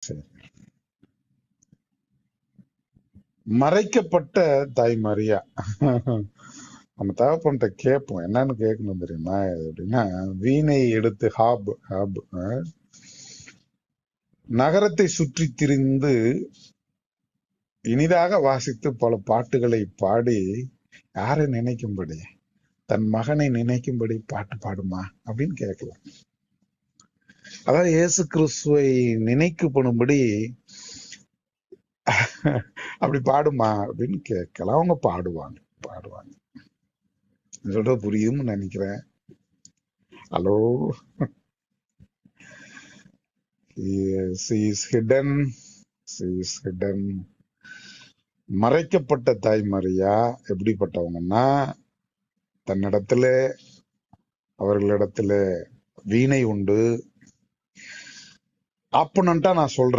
சரி. மறைக்கப்பட்ட தாய் மரியா. நம்ம தகப்பன்கிட்ட கேட்போம், என்னன்னு கேட்கணும் தெரியுமா அப்படின்னா, வீணை எடுத்து ஹாப் ஹாப் நகரத்தை சுற்றி திரிந்து இனிதாக வாசித்து பல பாட்டுகளை பாடி யாரை நினைக்கும்படி, தன் மகனை நினைக்கும்படி பாட்டு பாடுமா அப்படின்னு கேட்கலாம். அதாவது இயேசு கிறிஸ்துவை நினைக்கப்படும்படி அப்படி பாடுமா அப்படின்னு கேட்கலாம். அவங்க பாடுவாங்க பாடுவாங்க. சொல்ற புரியும்னு நினைக்கிறேன். ஹலோ. மறைக்கப்பட்ட தாய் மரியா எப்படிப்பட்டவங்கன்னா, தன்னிடத்துல அவர்களிடத்துல வீணை உண்டு. ஆப்பனண்டா நான் சொல்றேன்.